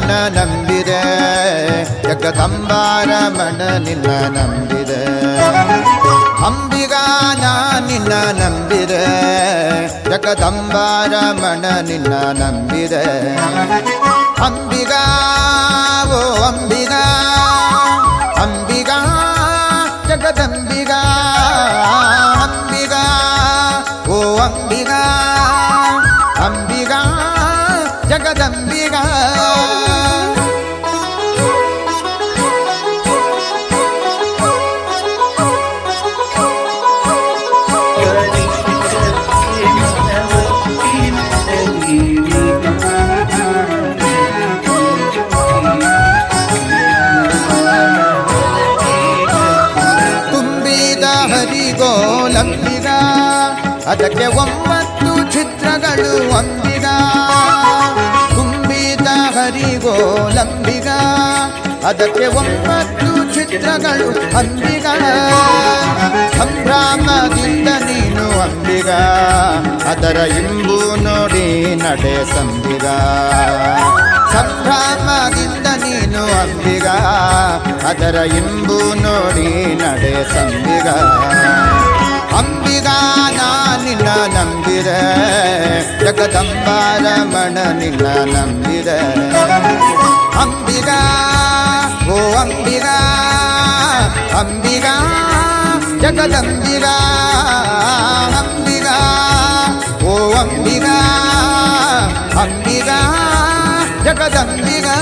ನಿನ್ನ ನಂಬಿದೆ, ಜಗದಂಬಾರಮಣ ನಿನ್ನ ನಂಬಿದೆ. ಅಂಬಿಗಾ ನಾ ನಿನ್ನ ನಂಬಿದೆ, ಜಗದಂಬಾರಮಣ ನಿನ್ನ ನಂಬಿದೆ. ಅಂಬಿಗಾ ಓ ಅಂಬಿಗಾ, ಅಂಬಿಗಾ ಜಗದಂಬಿಗಾ, ಅಂಬಿಗಾ ಓ ಅಂಬಿಗಾ, ಅಂಬಿಗಾ ಜಗದಂಬಿಗಾ. ಹರಿಗೋಲಂಬಿಗ, ಅದಕ್ಕೆ 9 ಚಿತ್ರಗಳು ಅಂಬಿಗ. ತುಂಬಿದ ಹರಿಗೋಲಂಬಿಗ, ಅದಕ್ಕೆ 9 ಚಿತ್ರಗಳು ಅಂಬಿಗ. ಸಂಭ್ರಮದಿಂದ ನೀನು ಅಂಬಿಗ, ಅದರ ಇಂಬು ನೋಡಿ ನಡೆ ಸಂಬಿಗ. ಸಂಭ್ರಮದಿಂದ ನೀನು ಅಂಬಿಗ, ಅದರ ಇಂಬು ನೋಡಿ ನಡೆ ಸಂಬಿಗ. ಅಂಬಿಗಾ ನಾ ನಿನ್ನ ನಂಬಿದೆ, ಜಗದಂಬಾರಮಣ ನಿನ್ನ ನಂಬಿದೆ. ಅಂಬಿಗಾ ಓ ಅಂಬಿಗಾ, ಅಂಬಿಗಾ ಜಗದಂಬಿಗಾ, ಅಂಬಿಗಾ ಓ ಅಂಬಿಗಾ, ಅಂಬಿಗಾ ಜಗದಂಬಿಗಾ.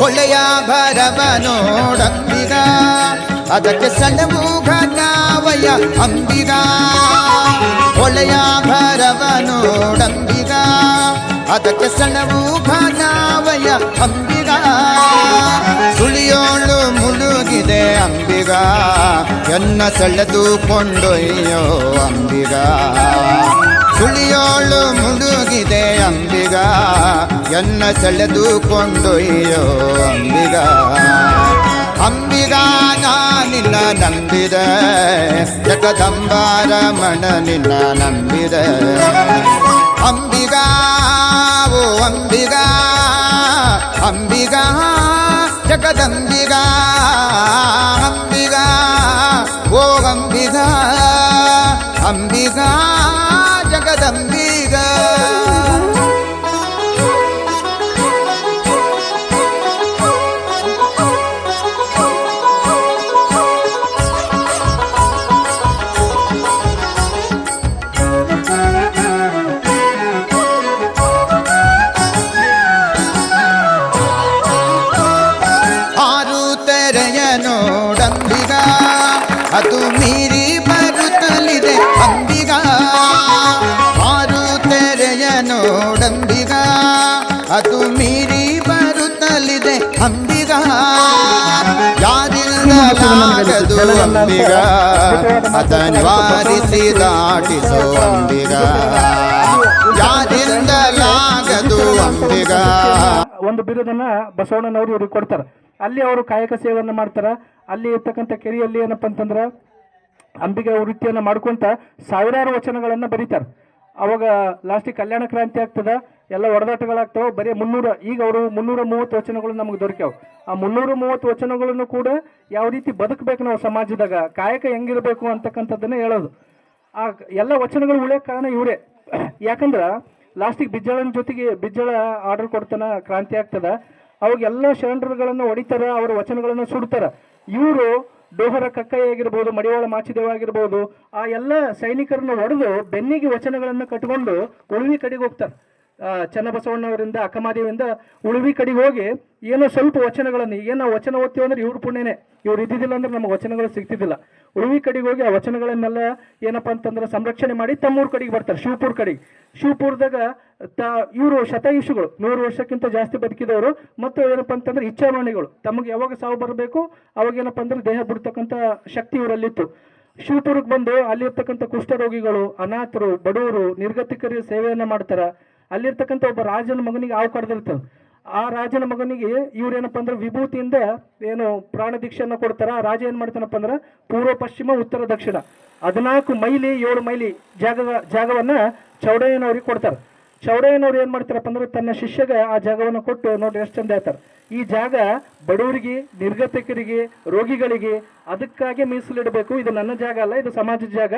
ಒಳ್ಳೆಯ ಭರವ ನೋಡಂಬಿಗ, ಅದಕ್ಕೆ ಸಣ್ಣಮೂಗ ನಾವಯ್ಯ ಅಂಬಿಗ. ಒಳ್ಳೆಯ ಭರವ ನೋಡಂಬಿಗ, ಅದಕ್ಕೆ ಸಣ್ಣಮೂಗ ನಾವಯ್ಯ ಅಂಬಿಗ. ಸುಳಿಯೋಳು ಮುಳುಗಿದೆ ಅಂಬಿಗ, ಎನ್ನ ಸೆಳೆದುಕೊಂಡೊಯ್ಯೋ ಅಂಬಿಗ. ಸುಳಿಯೋಳು ಮುಳುಗಿದೆ ಅಂಬಿಗ, ಎನ್ನ ಸೆಳೆದುಕೊಂಡೊಯ್ಯೋ ಅಂಬಿಗ. ಅಂಬಿಗಾ ನಾ ನಿನ್ನ ನಂಬಿದೆ, ಜಗದಂಬಾರಮಣ ನಿನ್ನ ನಂಬಿದೆ. ಅಂಬಿಗಾ ಓ ಅಂಬಿಗಾ, ಅಂಬಿಗಾ ಜಗದಂಬಿಗಾ, ಅಂಬಿಗಾ ಓ ಅಂಬಿಗಾ, ಅಂಬಿಗಾ ಜಗದಂಬಿಗಾ. ನೋಡಂಬಿಗ, ಅದು ಮೀರಿ ಬರುತ್ತಲಿದೆ ಅಂಬಿಗ. 6 ತೆರೆಯ ನೋಡಂಬಿಗ, ಅದು ಮೀರಿ ಬರುತ್ತಲಿದೆ ಅಂಬಿಗ. ಯಾರಿಂದಲಾಗದು ಅಂಬಿಗ, ಅದನ್ವಾರಿಸಿ ದಾಟಿಸೋ ಅಂಬಿಗ. ಯಾರಿಂದಲಾಗದು ಅಂಬಿಗ. ಒಂದು ಬಿರುದನ್ನ ಬಸವಣ್ಣನವರು ಇವ್ರಿಗೆ ಕೊಡ್ತಾರೆ. ಅಲ್ಲಿ ಅವರು ಕಾಯಕ ಸೇವೆಯನ್ನು ಮಾಡ್ತಾರೆ. ಅಲ್ಲಿ ಇರ್ತಕ್ಕಂಥ ಕೆರೆಯಲ್ಲಿ ಏನಪ್ಪ ಅಂತಂದ್ರೆ ಅಂಬಿಗೆ ವೃತ್ತಿಯನ್ನು ಮಾಡ್ಕೊಂತ ಸಾವಿರಾರು ವಚನಗಳನ್ನು ಬರೀತಾರೆ. ಅವಾಗ ಲಾಸ್ಟಿಗೆ ಕಲ್ಯಾಣ ಕ್ರಾಂತಿ ಆಗ್ತದೆ, ಎಲ್ಲ ಒಡದಾಟಗಳಾಗ್ತಾವೆ. ಬರೀ 300, ಈಗ ಅವರು 330 ವಚನಗಳು ನಮಗೆ ದೊರಕ್ಯಾವ. ಆ 330 ವಚನಗಳನ್ನು ಕೂಡ ಯಾವ ರೀತಿ ಬದುಕಬೇಕು ನಾವು ಸಮಾಜದಾಗ, ಕಾಯಕ ಹೆಂಗಿರಬೇಕು ಅಂತಕ್ಕಂಥದ್ದನ್ನೇ ಹೇಳೋದು. ಆ ಎಲ್ಲ ವಚನಗಳು ಉಳಿಯೋಕೆ ಕಾರಣ ಇವರೇ. ಯಾಕಂದ್ರೆ ಲಾಸ್ಟಿಗೆ ಬಿಜ್ಜಳನ ಜೊತೆಗೆ ಬಿಜ್ಜಳ ಆರ್ಡರ್ ಕೊಡ್ತಾನೆ, ಕ್ರಾಂತಿ ಆಗ್ತದ. ಅವಾಗ ಎಲ್ಲ ಶರಣರುಗಳನ್ನು ಹೊಡಿತಾರ, ಅವರ ವಚನಗಳನ್ನು ಸುಡ್ತಾರ. ಇವರು ಡೋಹರ ಕಕ್ಕಯ್ಯ ಆಗಿರ್ಬೋದು, ಮಡಿವಾಳ ಮಾಚಿದೇವ ಆಗಿರ್ಬೋದು, ಆ ಎಲ್ಲ ಸೈನಿಕರನ್ನು ಹೊಡೆದು ಬೆನ್ನಿಗೆ ವಚನಗಳನ್ನು ಕಟ್ಟಿಕೊಂಡು ಉಳುವಿ ಕಡೆಗೆ ಹೋಗ್ತಾರೆ. ಚನ್ನಬಸವಣ್ಣವರಿಂದ ಅಕ್ಕಮಾದೇವಿಯಿಂದ ಉಳುವಿ ಕಡೆಗೆ ಹೋಗಿ ಏನೋ ಸ್ವಲ್ಪ ವಚನಗಳನ್ನು, ಈಗ ನಾವು ವಚನ ಓದ್ತೀವಿ ಅಂದ್ರೆ ಇವ್ರ ಪುಣ್ಯನೇ, ಇವ್ರು ಇದ್ದಿದ್ದಿಲ್ಲ ಅಂದ್ರೆ ನಮಗೆ ವಚನಗಳು ಸಿಗ್ತಿದ್ದಿಲ್ಲ. ಉಳುವಿ ಕಡೆಗೆ ಹೋಗಿ ಆ ವಚನಗಳನ್ನೆಲ್ಲ ಏನಪ್ಪ ಅಂತಂದ್ರೆ ಸಂರಕ್ಷಣೆ ಮಾಡಿ ತಮ್ಮೂರು ಕಡೆಗೆ ಬರ್ತಾರೆ, ಶಿವಪುರ ಕಡೆಗೆ. ಶಿವಪುರದಾಗ ಇವರು ಶತಾಯುಷಿಗಳು, 100 ವರ್ಷಕ್ಕಿಂತ ಜಾಸ್ತಿ ಬದುಕಿದವರು, ಮತ್ತು ಏನಪ್ಪ ಅಂತಂದ್ರೆ ಇಚ್ಛಾಮಣಿಗಳು, ತಮಗೆ ಯಾವಾಗ ಸಾವು ಬರಬೇಕು ಅವಾಗ ಏನಪ್ಪ ಅಂದ್ರೆ ದೇಹ ಬಿಡ್ತಕ್ಕಂಥ ಶಕ್ತಿ ಇವರಲ್ಲಿತ್ತು. ಶಿವಪುರಕ್ಕೆ ಬಂದು ಅಲ್ಲಿರ್ತಕ್ಕಂಥ ಕುಷ್ಠರೋಗಿಗಳು, ಅನಾಥರು, ಬಡವರು, ನಿರ್ಗತಿಕರಿಗೆ ಸೇವೆಯನ್ನ ಮಾಡ್ತಾರ. ಅಲ್ಲಿರ್ತಕ್ಕಂಥ ಒಬ್ಬ ರಾಜನ ಮಗನಿಗೆ ಹಾವು ಕಡ್ದಿರ್ತದೆ. ಆ ರಾಜನ ಮಗನಿಗೆ ಇವ್ರೇನಪ್ಪ ಅಂದ್ರೆ ವಿಭೂತಿಯಿಂದ ಏನು ಪ್ರಾಣ ದೀಕ್ಷೆಯನ್ನು ಕೊಡ್ತಾರ. ಆ ರಾಜ ಏನ್ ಮಾಡ್ತಾನಪ್ಪ ಅಂದ್ರೆ ಪೂರ್ವ, ಪಶ್ಚಿಮ, ಉತ್ತರ, ದಕ್ಷಿಣ 14 ಮೈಲಿ 7 ಮೈಲಿ ಜಾಗವನ್ನ ಚೌಡಯ್ಯನವ್ರಿಗೆ ಕೊಡ್ತಾರೆ. ಚೌಡಯ್ಯನವ್ರು ಏನ್ ಮಾಡ್ತಾರಪ್ಪ ಅಂದ್ರೆ ತನ್ನ ಶಿಷ್ಯಗೆ ಆ ಜಾಗವನ್ನು ಕೊಟ್ಟು ನೋಡ್ರಿ ಎಷ್ಟು ಚಂದ ಹೇಳ್ತಾರೆ, ಈ ಜಾಗ ಬಡವರಿಗೆ, ನಿರ್ಗತಿಕರಿಗೆ, ರೋಗಿಗಳಿಗೆ ಅದಕ್ಕಾಗಿ ಮೀಸಲಿಡಬೇಕು. ಇದು ನನ್ನ ಜಾಗ ಅಲ್ಲ, ಇದು ಸಮಾಜದ ಜಾಗ.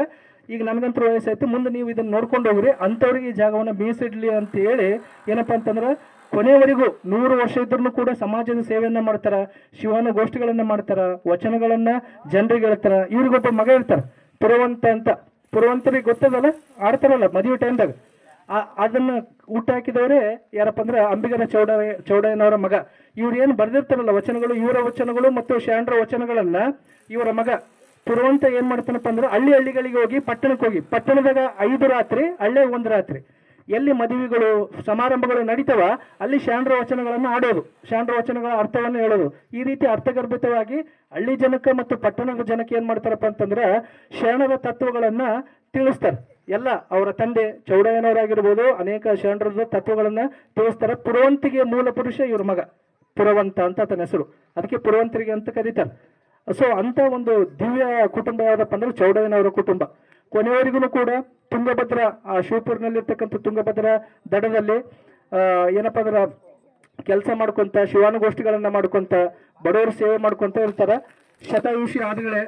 ಈಗ ನನಗಂತೂ ವಯಸ್ಸಾಯ್ತು, ಮುಂದೆ ನೀವು ಇದನ್ನ ನೋಡ್ಕೊಂಡು ಹೋಗ್ರಿ, ಅಂಥವ್ರಿಗೆ ಈ ಜಾಗವನ್ನು ಮೀಸಲಿಡ್ಲಿ ಅಂತ ಹೇಳಿ ಏನಪ್ಪ ಅಂತಂದ್ರೆ ಕೊನೆಯವರೆಗೂ 100 ವರ್ಷ ಇದ್ರೂ ಕೂಡ ಸಮಾಜದ ಸೇವೆಯನ್ನ ಮಾಡ್ತಾರ. ಶಿವನ ಗೋಷ್ಠಿಗಳನ್ನ ಮಾಡ್ತಾರ, ವಚನಗಳನ್ನ ಜನರಿಗೆ ಹೇಳ್ತಾರ. ಇವ್ರಿಗೊಬ್ಬ ಮಗ ಇರ್ತಾರ ಪುರವಂತ ಅಂತ. ಪುರವಂತರಿಗೆ ಗೊತ್ತದಲ್ಲ, ಆಡ್ತಾರಲ್ಲ ಮದುವೆ ಟೈಮ್ದಾಗ, ಅದನ್ನ ಊಟ ಹಾಕಿದವರೇ ಯಾರಪ್ಪ ಅಂದ್ರೆ ಅಂಬಿಗರ ಚೌಡಯ್ಯನವರ ಮಗ. ಇವ್ರು ಏನು ಬರ್ದಿರ್ತಾರಲ್ಲ ವಚನಗಳು, ಇವರ ವಚನಗಳು ಮತ್ತು ಶಾಂಡ್ರ ವಚನಗಳನ್ನ ಇವರ ಮಗ ಪುರವಂತ ಏನ್ ಮಾಡ್ತಾನಪ್ಪ ಅಂದ್ರೆ ಹಳ್ಳಿಗಳಿಗೆ ಹೋಗಿ ಪಟ್ಟಣಕ್ಕೆ ಹೋಗಿ, ಪಟ್ಟಣದಾಗ 5 ರಾತ್ರಿ, ಹಳ್ಳಿ 1 ರಾತ್ರಿ, ಎಲ್ಲಿ ಮದುವೆಗಳು ಸಮಾರಂಭಗಳು ನಡೀತವ ಅಲ್ಲಿ ಶಾಂಡ್ರ ವಚನಗಳನ್ನು ಆಡೋದು, ಶಾಂಡ್ರ ವಚನಗಳ ಅರ್ಥವನ್ನು ಹೇಳೋದು. ಈ ರೀತಿ ಅರ್ಥಗರ್ಭಿತವಾಗಿ ಹಳ್ಳಿ ಜನಕ್ಕೆ ಮತ್ತು ಪಟ್ಟಣದ ಜನಕ್ಕೆ ಏನ್ ಮಾಡ್ತಾರಪ್ಪ ಅಂತಂದ್ರೆ ಶರಣರ ತತ್ವಗಳನ್ನ ತಿಳಿಸ್ತಾರೆ. ಎಲ್ಲ ಅವರ ತಂದೆ ಚೌಡಯ್ಯನವರಾಗಿರ್ಬೋದು ಅನೇಕ ಶರಣರದ ತತ್ವಗಳನ್ನ ತಿಳಿಸ್ತಾರೆ. ಪುರವಂತಿಗೆ ಮೂಲ ಪುರುಷ ಇವ್ರ ಮಗ ಪುರವಂತ ಅಂತ ತನ್ನ ಹೆಸರು, ಅದಕ್ಕೆ ಪುರವಂತರಿಗೆ ಅಂತ ಕರೀತಾರೆ. ಸೊ ಅಂತ ಒಂದು ದಿವ್ಯ ಕುಟುಂಬ ಯಾವ್ದಪ್ಪ ಅಂದ್ರೆ ಚೌಡಯ್ಯನವರ ಕುಟುಂಬ. ಕೊನೆಯವರೆಗೂ ಕೂಡ ತುಂಗಭದ್ರಾ, ಆ ಶಿವಪುರನಲ್ಲಿರ್ತಕ್ಕಂಥ ತುಂಗಭದ್ರಾ ದಡದಲ್ಲಿ ಏನಪ್ಪಾ ಅಂದ್ರೆ ಕೆಲಸ ಮಾಡ್ಕೊಂತ, ಶಿವಾನುಗೋಷ್ಠಿಗಳನ್ನ ಮಾಡ್ಕೊಂತ, ಬಡವರ ಸೇವೆ ಮಾಡ್ಕೊಂತ ಇರ್ತಾರ. ಶತಾಯುಷಿ ಆದಿಗಳೇ